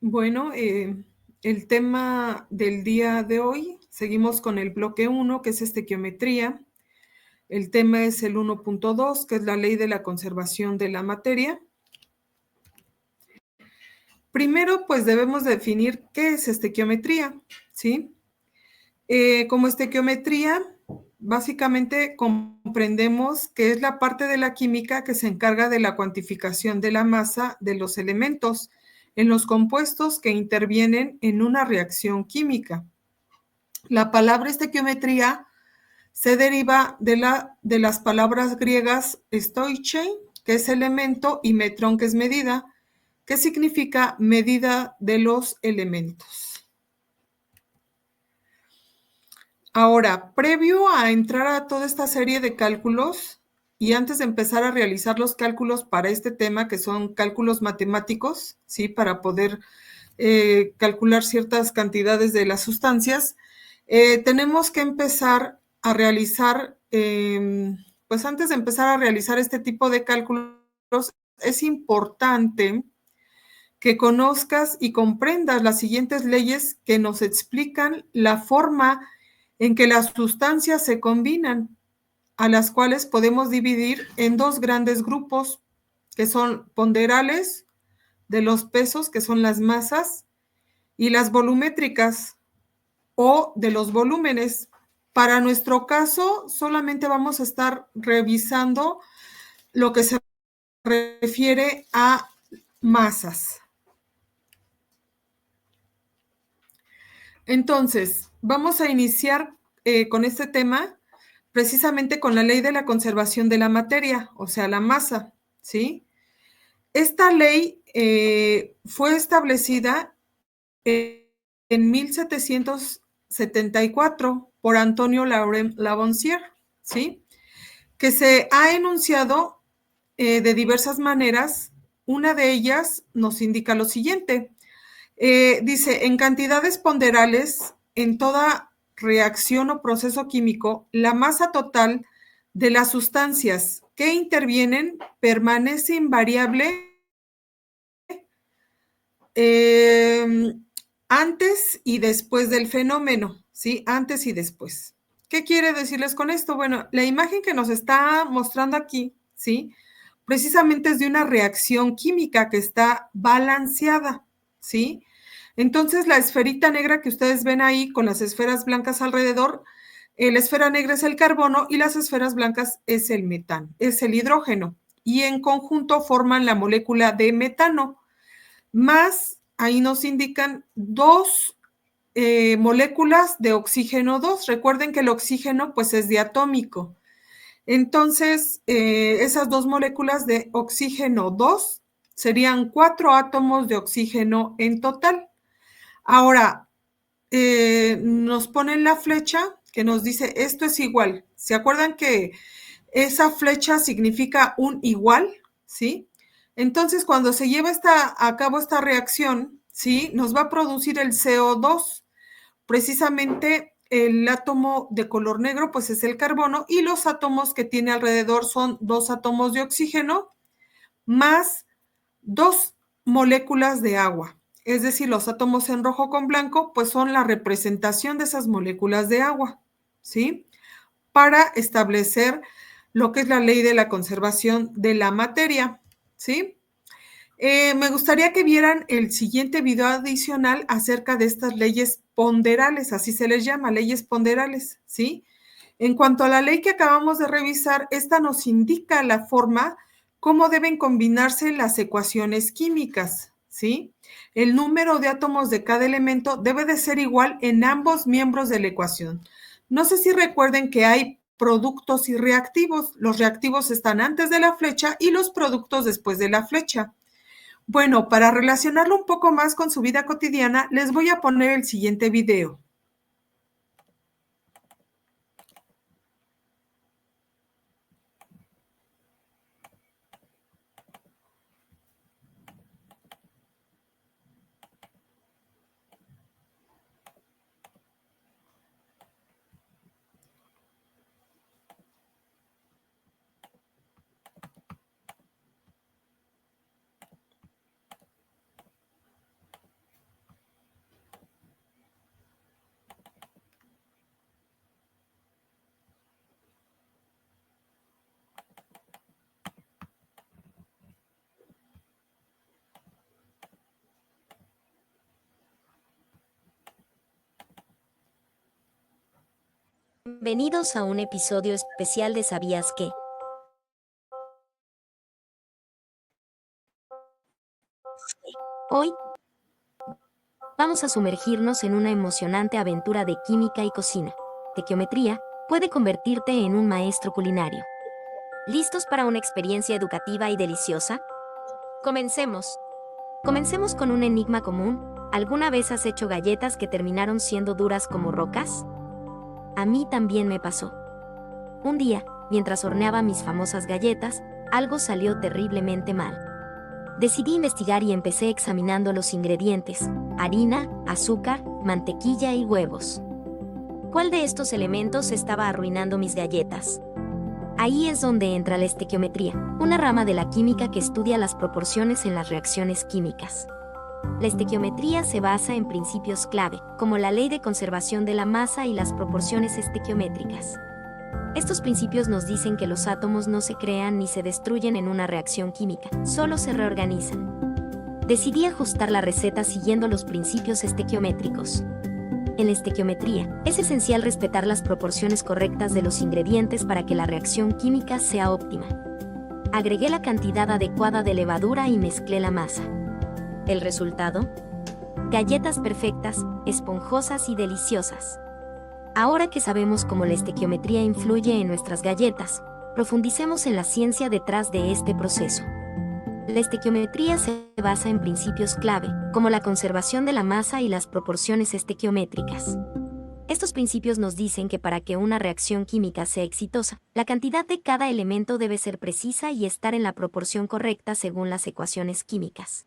Bueno, el tema del día de hoy, seguimos con el bloque 1, que es estequiometría. El tema es el 1.2, que es la ley de la conservación de la materia. Primero, pues debemos definir qué es estequiometría, ¿sí? Como estequiometría, básicamente comprendemos que es la parte de la química que se encarga de la cuantificación de la masa de los elementos en los compuestos que intervienen en una reacción química. La palabra estequiometría se deriva de las palabras griegas stoichein, que es elemento, y metrón, que es medida, que significa medida de los elementos. Ahora, previo a entrar a toda esta serie de cálculos y antes de empezar a realizar los cálculos para este tema, que son cálculos matemáticos, ¿sí? Para poder calcular ciertas cantidades de las sustancias, tenemos que empezar a realizar, pues antes de empezar a realizar este tipo de cálculos, es importante que conozcas y comprendas las siguientes leyes que nos explican la forma en que las sustancias se combinan, a las cuales podemos dividir en dos grandes grupos, que son ponderales de los pesos, que son las masas, y las volumétricas o de los volúmenes. Para nuestro caso, solamente vamos a estar revisando lo que se refiere a masas. Entonces, vamos a iniciar con este tema precisamente con la ley de la conservación de la materia, o sea, la masa, ¿sí? Esta ley fue establecida en 1774 por Antonio Lavoisier, ¿sí? Que se ha enunciado de diversas maneras. Una de ellas nos indica lo siguiente. Dice, en cantidades ponderales, en toda reacción o proceso químico, la masa total de las sustancias que intervienen permanece invariable antes y después del fenómeno, ¿sí? Antes y después. ¿Qué quiere decirles con esto? Bueno, la imagen que nos está mostrando aquí, ¿sí? Precisamente es de una reacción química que está balanceada, ¿sí? Entonces, la esferita negra que ustedes ven ahí con las esferas blancas alrededor, la esfera negra es el carbono y las esferas blancas es el metano, es el hidrógeno. Y en conjunto forman la molécula de metano. Más, ahí nos indican dos moléculas de oxígeno 2. Recuerden que el oxígeno pues es diatómico. Entonces, esas dos moléculas de oxígeno 2 serían 4 átomos de oxígeno en total. Ahora, nos ponen la flecha que nos dice esto es igual. ¿Se acuerdan que esa flecha significa un igual? ¿Sí? Entonces, cuando se lleva a cabo esta reacción, ¿sí? Nos va a producir el CO2. Precisamente el átomo de color negro, pues es el carbono, y los átomos que tiene alrededor son dos átomos de oxígeno más dos moléculas de agua. Es decir, los átomos en rojo con blanco, pues son la representación de esas moléculas de agua, ¿sí? Para establecer lo que es la ley de la conservación de la materia, ¿sí? Me gustaría que vieran el siguiente video adicional acerca de estas leyes ponderales, así se les llama, leyes ponderales, ¿sí? En cuanto a la ley que acabamos de revisar, esta nos indica la forma cómo deben combinarse las ecuaciones químicas, ¿sí? El número de átomos de cada elemento debe de ser igual en ambos miembros de la ecuación. No sé si recuerden que hay productos y reactivos. Los reactivos están antes de la flecha y los productos después de la flecha. Bueno, para relacionarlo un poco más con su vida cotidiana, les voy a poner el siguiente video. Bienvenidos a un episodio especial de ¿Sabías qué? Hoy vamos a sumergirnos en una emocionante aventura de química y cocina. Tequiometría puede convertirte en un maestro culinario. ¿Listos para una experiencia educativa y deliciosa? Comencemos. Comencemos con un enigma común. ¿Alguna vez has hecho galletas que terminaron siendo duras como rocas? A mí también me pasó. Un día, mientras horneaba mis famosas galletas, algo salió terriblemente mal. Decidí investigar y empecé examinando los ingredientes: harina, azúcar, mantequilla y huevos. ¿Cuál de estos elementos estaba arruinando mis galletas? Ahí es donde entra la estequiometría, una rama de la química que estudia las proporciones en las reacciones químicas. La estequiometría se basa en principios clave, como la ley de conservación de la masa y las proporciones estequiométricas. Estos principios nos dicen que los átomos no se crean ni se destruyen en una reacción química, solo se reorganizan. Decidí ajustar la receta siguiendo los principios estequiométricos. En la estequiometría, es esencial respetar las proporciones correctas de los ingredientes para que la reacción química sea óptima. Agregué la cantidad adecuada de levadura y mezclé la masa. ¿El resultado? Galletas perfectas, esponjosas y deliciosas. Ahora que sabemos cómo la estequiometría influye en nuestras galletas, profundicemos en la ciencia detrás de este proceso. La estequiometría se basa en principios clave, como la conservación de la masa y las proporciones estequiométricas. Estos principios nos dicen que para que una reacción química sea exitosa, la cantidad de cada elemento debe ser precisa y estar en la proporción correcta según las ecuaciones químicas.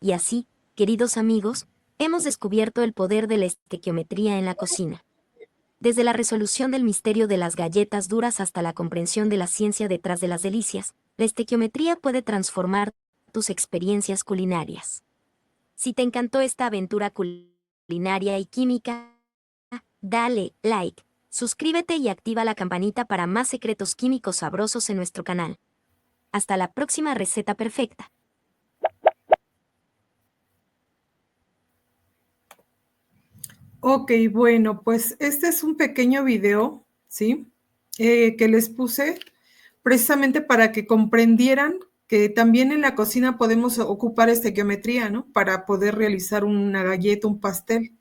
Y así, queridos amigos, hemos descubierto el poder de la estequiometría en la cocina. Desde la resolución del misterio de las galletas duras hasta la comprensión de la ciencia detrás de las delicias, la estequiometría puede transformar tus experiencias culinarias. Si te encantó esta aventura culinaria y química, dale like, suscríbete y activa la campanita para más secretos químicos sabrosos en nuestro canal. Hasta la próxima receta perfecta. Ok, bueno, pues este es un pequeño video, ¿sí? Que les puse precisamente para que comprendieran que también en la cocina podemos ocupar estequiometría, ¿no? Para poder realizar una galleta, un pastel.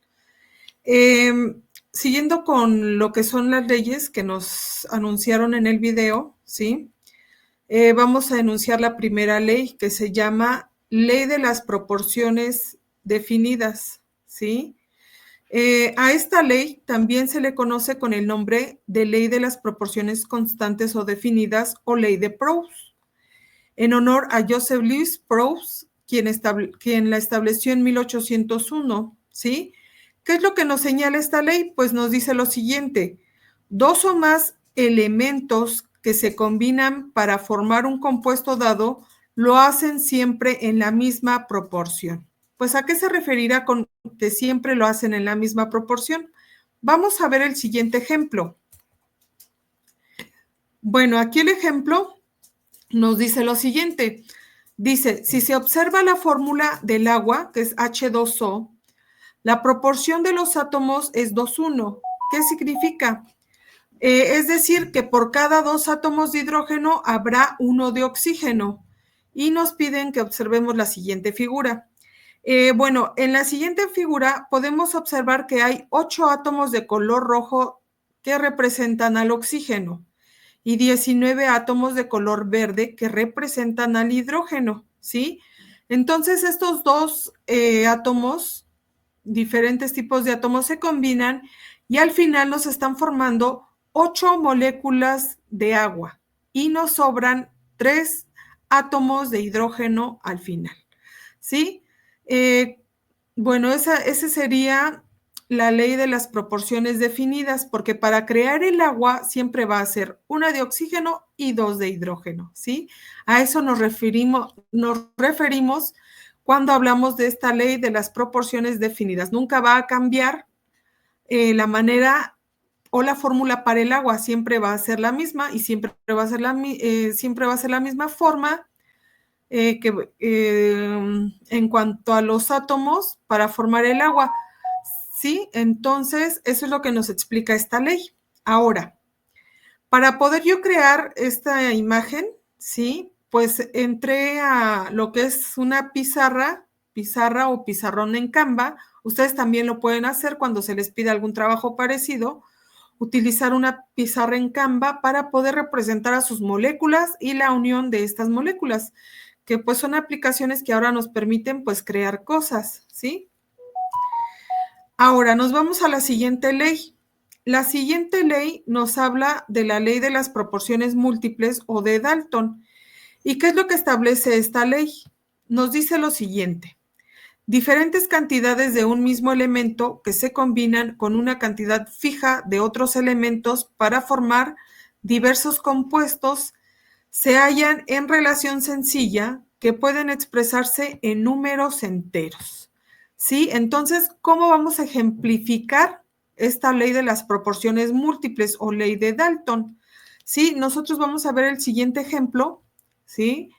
Siguiendo con lo que son las leyes que nos anunciaron en el video, ¿sí? Vamos a enunciar la primera ley, que se llama Ley de las Proporciones Definidas, ¿sí? A esta ley también se le conoce con el nombre de Ley de las Proporciones Constantes o Definidas o Ley de Proust, en honor a Joseph Louis Proust, quien la estableció en 1801, ¿sí? ¿Qué es lo que nos señala esta ley? Pues nos dice lo siguiente: dos o más elementos que se combinan para formar un compuesto dado lo hacen siempre en la misma proporción. Pues ¿a qué se referirá con que siempre lo hacen en la misma proporción? Vamos a ver el siguiente ejemplo. Bueno, aquí el ejemplo nos dice lo siguiente. Dice, si se observa la fórmula del agua, que es H2O, la proporción de los átomos es 2:1. ¿Qué significa? Es decir, que por cada 2 átomos de hidrógeno habrá 1 de oxígeno. Y nos piden que observemos la siguiente figura. Bueno, en la siguiente figura podemos observar que hay 8 átomos de color rojo que representan al oxígeno y 19 átomos de color verde que representan al hidrógeno, ¿sí? Entonces, estos dos átomos, diferentes tipos de átomos, se combinan y al final nos están formando 8 moléculas de agua y nos sobran 3 átomos de hidrógeno al final, ¿sí? Bueno, ese sería la ley de las proporciones definidas, porque para crear el agua siempre va a ser 1 de oxígeno y 2 de hidrógeno, ¿sí? A eso nos referimos cuando hablamos de esta ley de las proporciones definidas. Nunca va a cambiar la manera o la fórmula para el agua, siempre va a ser la misma y siempre va a ser la misma forma. En cuanto a los átomos para formar el agua, ¿sí? Entonces, eso es lo que nos explica esta ley. Ahora, para poder yo crear esta imagen, ¿sí? Pues entré a lo que es una pizarra o pizarrón en Canva. Ustedes también lo pueden hacer cuando se les pide algún trabajo parecido, utilizar una pizarra en Canva para poder representar a sus moléculas y la unión de estas moléculas, que pues son aplicaciones que ahora nos permiten pues crear cosas, ¿sí? Ahora nos vamos a la siguiente ley. La siguiente ley nos habla de la ley de las proporciones múltiples o de Dalton. ¿Y qué es lo que establece esta ley? Nos dice lo siguiente. Diferentes cantidades de un mismo elemento que se combinan con una cantidad fija de otros elementos para formar diversos compuestos se hallan en relación sencilla que pueden expresarse en números enteros. ¿Sí? Entonces, ¿cómo vamos a ejemplificar esta ley de las proporciones múltiples o ley de Dalton? ¿Sí? Nosotros vamos a ver el siguiente ejemplo, ¿sí?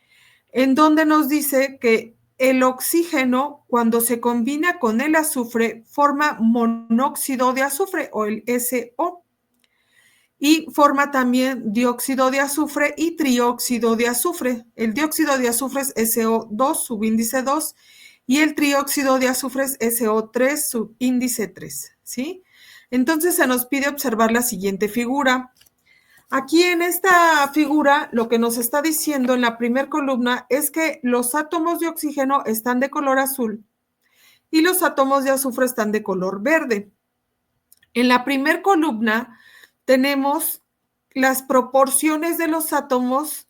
En donde nos dice que el oxígeno, cuando se combina con el azufre, forma monóxido de azufre o el SO. Y forma también dióxido de azufre y trióxido de azufre. El dióxido de azufre es SO2, subíndice 2, y el trióxido de azufre es SO3, subíndice 3, ¿sí? Entonces se nos pide observar la siguiente figura. Aquí en esta figura lo que nos está diciendo en la primera columna es que los átomos de oxígeno están de color azul y los átomos de azufre están de color verde. En la primera columna tenemos las proporciones de los átomos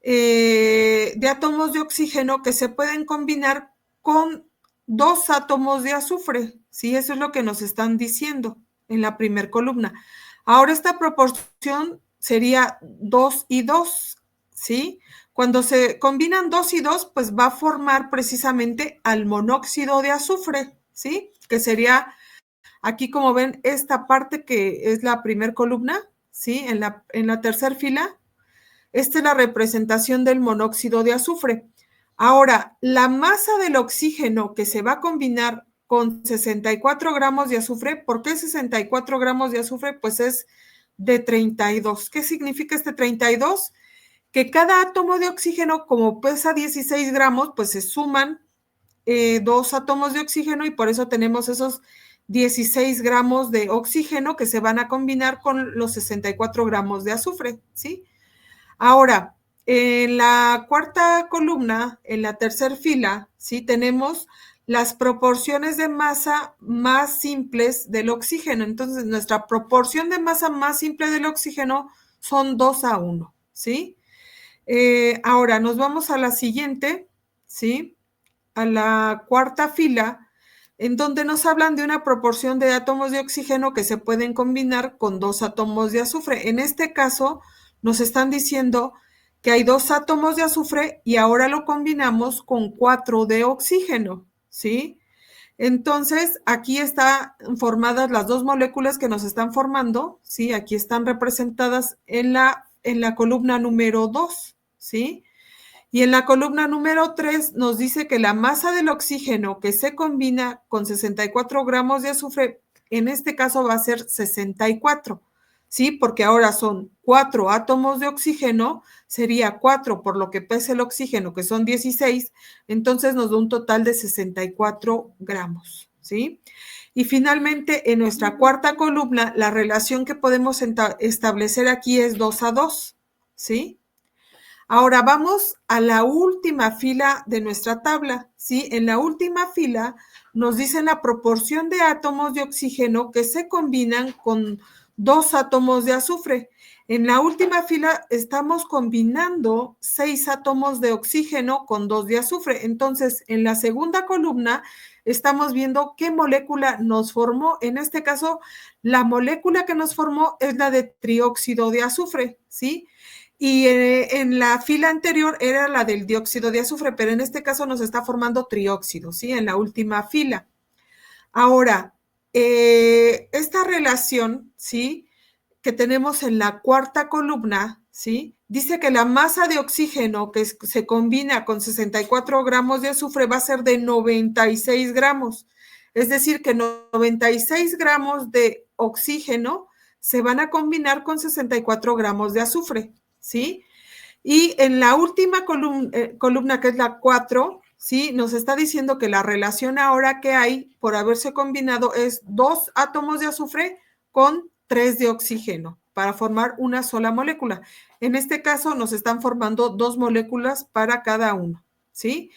de oxígeno que se pueden combinar con 2 átomos de azufre, ¿sí? Eso es lo que nos están diciendo en la primera columna. Ahora esta proporción sería 2 y 2, ¿sí? Cuando se combinan 2 y 2, pues va a formar precisamente al monóxido de azufre, ¿sí? Que sería, aquí como ven, esta parte que es la primera columna, ¿sí? En la tercera fila, esta es la representación del monóxido de azufre. Ahora, la masa del oxígeno que se va a combinar con 64 gramos de azufre, ¿por qué 64 gramos de azufre? Pues es de 32. ¿Qué significa este 32? Que cada átomo de oxígeno, como pesa 16 gramos, pues se suman 2 átomos de oxígeno y por eso tenemos esos 16 gramos de oxígeno que se van a combinar con los 64 gramos de azufre, ¿sí? Ahora, en la cuarta columna, en la tercera fila, ¿sí? Tenemos las proporciones de masa más simples del oxígeno. Entonces, nuestra proporción de masa más simple del oxígeno son 2:1, ¿sí? Ahora, nos vamos a la siguiente, ¿sí? A la cuarta fila, en donde nos hablan de una proporción de átomos de oxígeno que se pueden combinar con 2 átomos de azufre. En este caso, nos están diciendo que hay 2 átomos de azufre y ahora lo combinamos con 4 de oxígeno, ¿sí? Entonces, aquí están formadas las 2 moléculas que nos están formando, ¿sí? Aquí están representadas en la columna número 2, ¿sí? Y en la columna número 3 nos dice que la masa del oxígeno que se combina con 64 gramos de azufre, en este caso va a ser 64, ¿sí? Porque ahora son 4 átomos de oxígeno, sería 4 por lo que pesa el oxígeno, que son 16, entonces nos da un total de 64 gramos, ¿sí? Y finalmente, en nuestra cuarta columna, la relación que podemos establecer aquí es 2:2, ¿sí? Ahora vamos a la última fila de nuestra tabla, ¿sí? En la última fila nos dicen la proporción de átomos de oxígeno que se combinan con 2 átomos de azufre. En la última fila estamos combinando 6 átomos de oxígeno con 2 de azufre. Entonces, en la segunda columna estamos viendo qué molécula nos formó. En este caso, la molécula que nos formó es la de trióxido de azufre, ¿sí? Y en la fila anterior era la del dióxido de azufre, pero en este caso nos está formando trióxido, ¿sí? En la última fila. Ahora, esta relación, ¿sí? Que tenemos en la cuarta columna, ¿sí? Dice que la masa de oxígeno que se combina con 64 gramos de azufre va a ser de 96 gramos. Es decir, que 96 gramos de oxígeno se van a combinar con 64 gramos de azufre, ¿sí? Y en la última columna, que es la 4, ¿sí? Nos está diciendo que la relación ahora que hay por haberse combinado es 2 átomos de azufre con 3 de oxígeno para formar una sola molécula. En este caso nos están formando 2 moléculas para cada uno, ¿sí?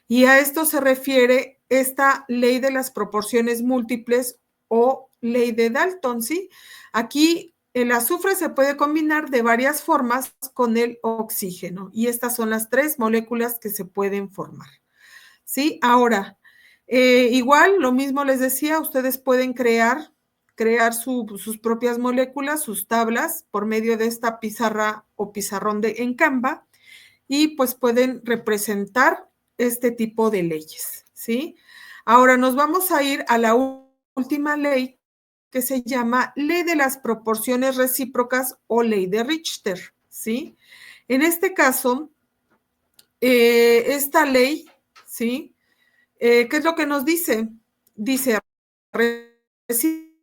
Y a esto se refiere esta ley de las proporciones múltiples o ley de Dalton, ¿sí? Aquí el azufre se puede combinar de varias formas con el oxígeno y estas son las 3 moléculas que se pueden formar, ¿sí? Ahora, igual, lo mismo les decía, ustedes pueden crear sus propias moléculas, sus tablas, por medio de esta pizarra o pizarrón en Canva y pues pueden representar este tipo de leyes, ¿sí? Ahora nos vamos a ir a la última ley, que se llama ley de las proporciones recíprocas o ley de Richter, ¿sí? En este caso, esta ley, ¿sí? ¿Qué es lo que nos dice? Dice, recibe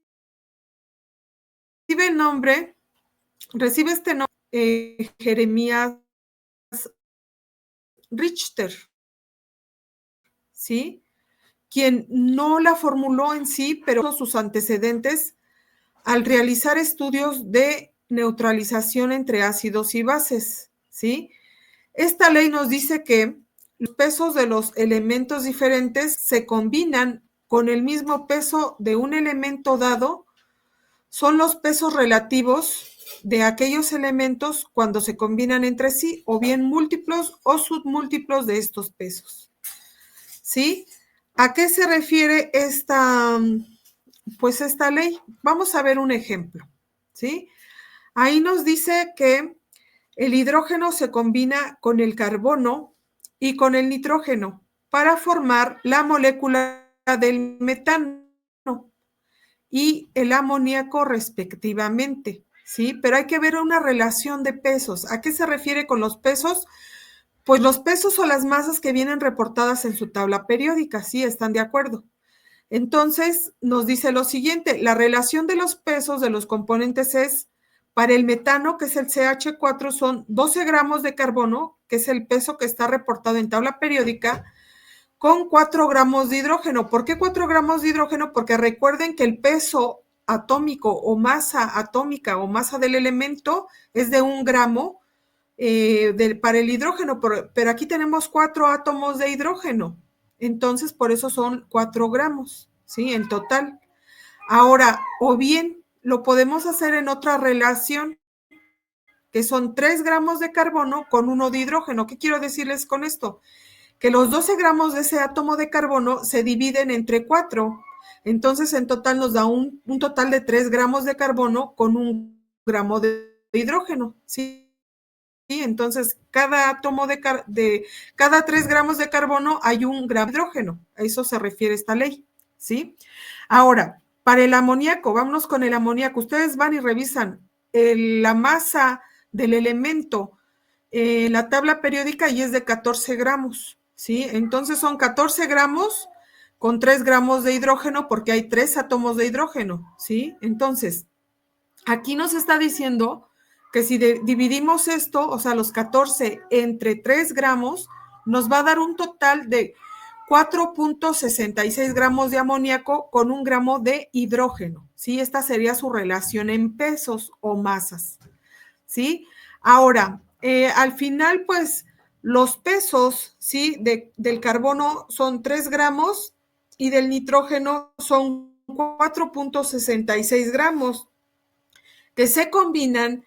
este nombre, Jeremías Richter, ¿sí? Quien no la formuló en sí, pero sus antecedentes al realizar estudios de neutralización entre ácidos y bases, ¿sí? Esta ley nos dice que los pesos de los elementos diferentes se combinan con el mismo peso de un elemento dado, son los pesos relativos de aquellos elementos cuando se combinan entre sí, o bien múltiplos o submúltiplos de estos pesos, ¿sí? ¿A qué se refiere esta ley? Vamos a ver un ejemplo, ¿sí? Ahí nos dice que el hidrógeno se combina con el carbono y con el nitrógeno para formar la molécula del metano y el amoníaco respectivamente, ¿sí? Pero hay que ver una relación de pesos. ¿A qué se refiere con los pesos? Pues los pesos o las masas que vienen reportadas en su tabla periódica, ¿sí? ¿Están de acuerdo? Entonces, nos dice lo siguiente, la relación de los pesos de los componentes es, para el metano, que es el CH4, son 12 gramos de carbono, que es el peso que está reportado en tabla periódica, con 4 gramos de hidrógeno. ¿Por qué 4 gramos de hidrógeno? Porque recuerden que el peso atómico o masa atómica o masa del elemento es de 1 gramo para el hidrógeno, pero aquí tenemos 4 átomos de hidrógeno. Entonces, por eso son 4 gramos, ¿sí? En total. Ahora, o bien lo podemos hacer en otra relación, que son 3 gramos de carbono con 1 de hidrógeno. ¿Qué quiero decirles con esto? Que los 12 gramos de ese átomo de carbono se dividen entre 4. Entonces, en total nos da un total de 3 gramos de carbono con 1 gramo de hidrógeno, ¿sí? Entonces, cada 3 gramos de carbono hay 1 gramo de hidrógeno. A eso se refiere esta ley, ¿sí? Ahora, para el amoníaco, vámonos con el amoníaco. Ustedes van y revisan la masa del elemento en la tabla periódica y es de 14 gramos, ¿sí? Entonces son 14 gramos con 3 gramos de hidrógeno porque hay 3 átomos de hidrógeno, ¿sí? Entonces, aquí nos está diciendo que si dividimos esto, o sea, los 14 entre 3 gramos, nos va a dar un total de 4.66 gramos de amoníaco con 1 gramo de hidrógeno, ¿sí? Esta sería su relación en pesos o masas, ¿sí? Ahora, al final, pues, los pesos, ¿sí? Del carbono son 3 gramos y del nitrógeno son 4.66 gramos, que se combinan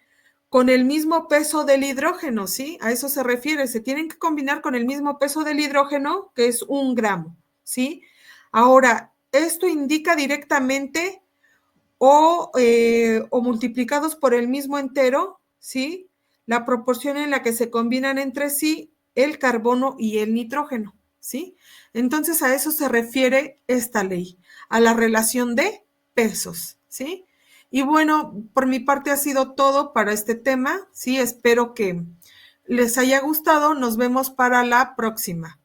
con el mismo peso del hidrógeno, ¿sí? A eso se refiere, se tienen que combinar con el mismo peso del hidrógeno, que es 1 gramo, ¿sí? Ahora, esto indica directamente o multiplicados por el mismo entero, ¿sí? La proporción en la que se combinan entre sí el carbono y el nitrógeno, ¿sí? Entonces, a eso se refiere esta ley, a la relación de pesos, ¿sí? Y bueno, por mi parte ha sido todo para este tema, ¿sí? Espero que les haya gustado. Nos vemos para la próxima.